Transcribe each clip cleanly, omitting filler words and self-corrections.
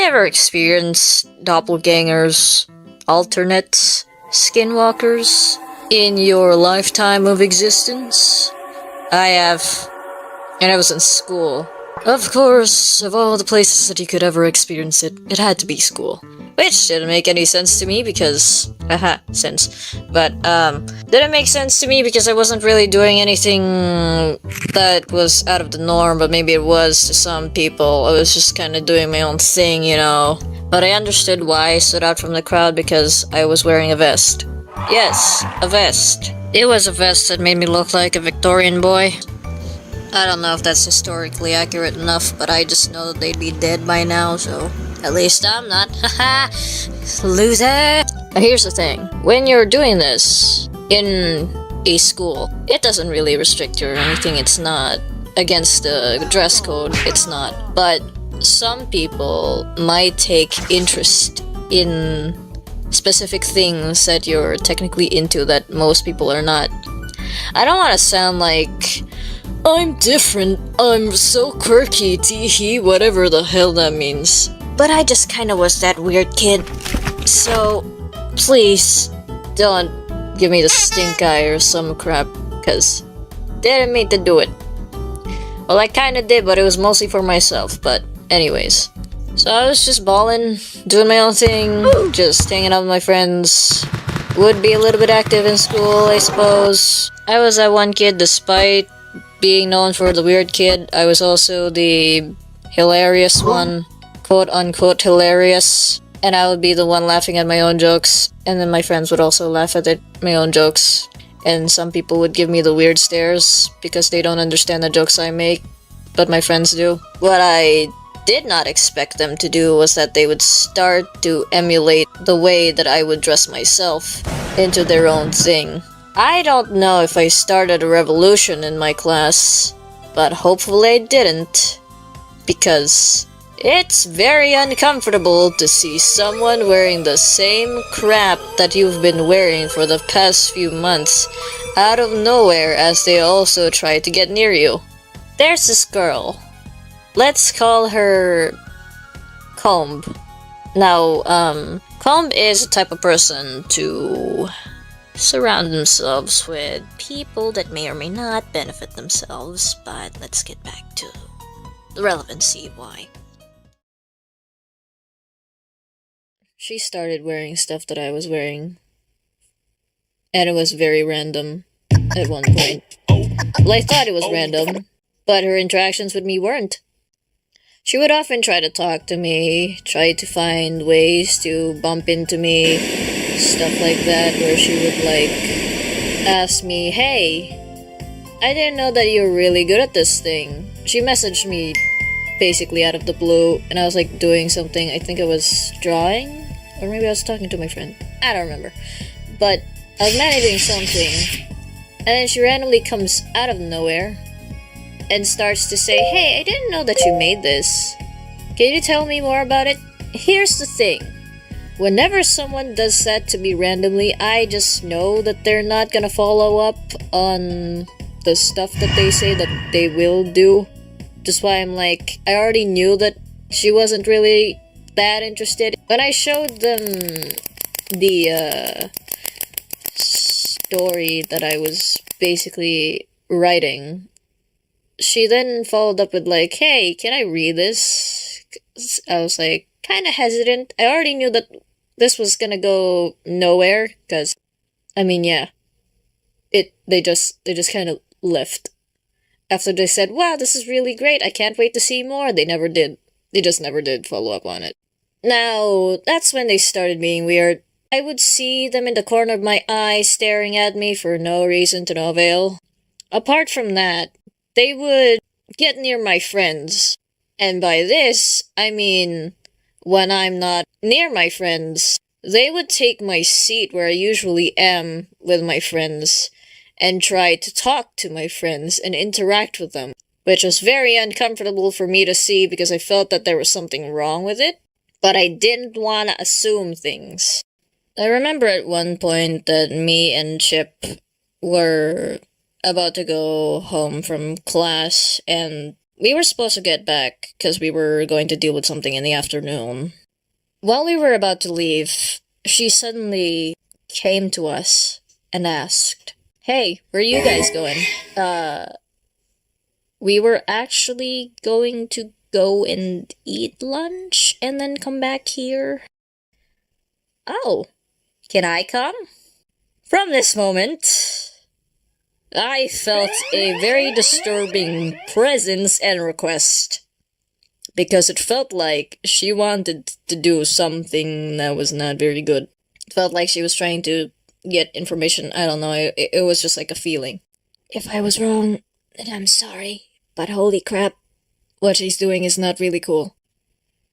ever experienced doppelgangers, alternates, skinwalkers in your lifetime of existence? I have, and I was in school. Of course, of all the places that you could ever experience it, it had to be school. Which didn't make any sense to me because... didn't make sense to me because I wasn't really doing anything that was out of the norm, but maybe it was to some people. I was just kind of doing my own thing, you know. But I understood why I stood out from the crowd because I was wearing a vest. Yes, a vest. It was a vest that made me look like a Victorian boy. I don't know if that's historically accurate enough, but I just know that they'd be dead by now, so at least I'm not. Haha! Loser! Here's the thing. When you're doing this in a school, it doesn't really restrict you or anything. It's not against the dress code. It's not. But some people might take interest in specific things that you're technically into that most people are not. I don't want to sound like I'm different, I'm so quirky, teehee, whatever the hell that means. But I just kinda was that weird kid. So, please, don't give me the stink eye or some crap, cause didn't mean to do it. Well, I kinda did, but it was mostly for myself, but anyways. So I was just balling, doing my own thing, just hanging out with my friends. Would be a little bit active in school, I suppose. I was that one kid, despite being known for the weird kid, I was also the hilarious one, quote-unquote hilarious, and I would be the one laughing at my own jokes, and then my friends would also laugh at my own jokes, and some people would give me the weird stares because they don't understand the jokes I make, but my friends do. What I did not expect them to do was that they would start to emulate the way that I would dress myself into their own thing. I don't know if I started a revolution in my class, but hopefully I didn't, because it's very uncomfortable to see someone wearing the same crap that you've been wearing for the past few months out of nowhere as they also try to get near you. There's this girl. Let's call her Comb. Now, Comb is a type of person to surround themselves with people that may or may not benefit themselves, but let's get back to the relevancy why. She started wearing stuff that I was wearing, and it was very random at one point. Well, I thought it was random, but her interactions with me weren't. She would often try to talk to me, try to find ways to bump into me, stuff like that, where she would, like, ask me, "Hey, I didn't know that you were really good at this thing." She messaged me basically out of the blue, and I was, like, doing something. I think I was drawing, or maybe I was talking to my friend. I don't remember. But I was managing something, and then she randomly comes out of nowhere and starts to say, "Hey, I didn't know that you made this. Can you tell me more about it?" Here's the thing. Whenever someone does that to me randomly, I just know that they're not gonna follow up on the stuff that they say that they will do. Just why I'm like, I already knew that she wasn't really that interested. When I showed them the story that I was basically writing, she then followed up with like, "Hey, can I read this?" I was like, kind of hesitant. I already knew that this was gonna go nowhere, because, I mean, yeah. They just kind of left. After they said, "Wow, this is really great, I can't wait to see more," they never did. They just never did follow up on it. Now, that's when they started being weird. I would see them in the corner of my eye staring at me for no reason to no avail. Apart from that, they would get near my friends. And by this, I mean, when I'm not near my friends, they would take my seat where I usually am with my friends and try to talk to my friends and interact with them, which was very uncomfortable for me to see because I felt that there was something wrong with it, but I didn't want to assume things. I remember at one point that me and Chip were about to go home from class, and we were supposed to get back because we were going to deal with something in the afternoon. While we were about to leave, she suddenly came to us and asked, "Hey, where are you guys going?" We were actually going to go and eat lunch and then come back here. Oh, can I come? From this moment, I felt a very disturbing presence and request. Because it felt like she wanted to do something that was not very good. It felt like she was trying to get information. I don't know, it was just like a feeling. If I was wrong, then I'm sorry. But holy crap, what she's doing is not really cool.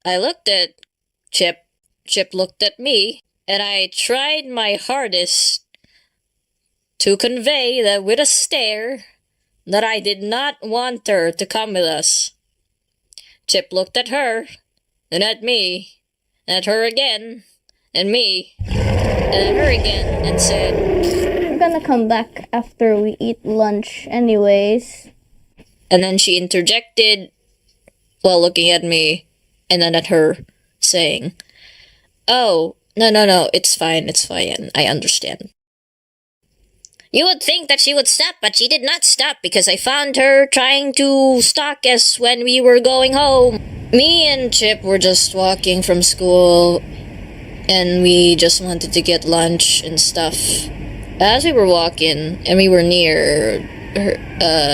I looked at Chip. Chip looked at me. And I tried my hardest to convey that with a stare that I did not want her to come with us. Chip looked at her, then at me, at her again, and me, and at her again, and said, "We're gonna come back after we eat lunch anyways." And then she interjected while looking at me, and then at her, saying, "Oh, no, it's fine, I understand." You would think that she would stop, but she did not stop because I found her trying to stalk us when we were going home. Me and Chip were just walking from school, and we just wanted to get lunch and stuff. As we were walking, and we were near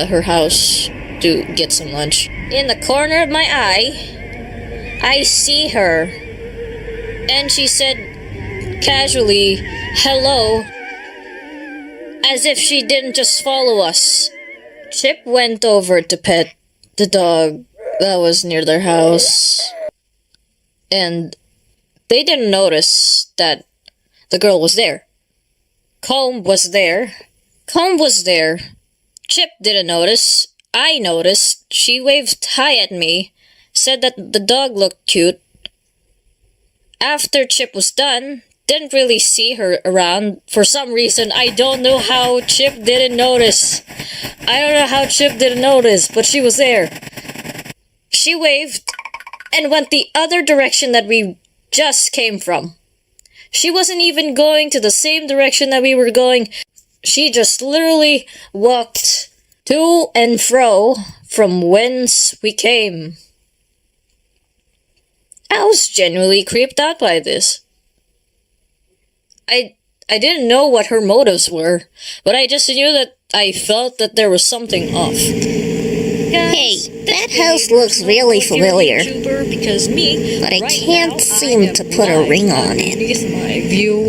her house to get some lunch, in the corner of my eye, I see her, and she said casually, "Hello," as if she didn't just follow us. Chip went over to pet the dog that was near their house, and they didn't notice that the girl was there. Comb was there. Chip didn't notice. I noticed. She waved hi at me, said that the dog looked cute. After Chip was done, didn't really see her around for some reason. I don't know how Chip didn't notice. But she was there. She waved and went the other direction that we just came from. She wasn't even going to the same direction that we were going. She just literally walked to and fro from whence we came. I was genuinely creeped out by this. I didn't know what her motives were, but I just knew that I felt that there was something off. Hey, that house looks really familiar, but I can't seem to put a ring on it. My view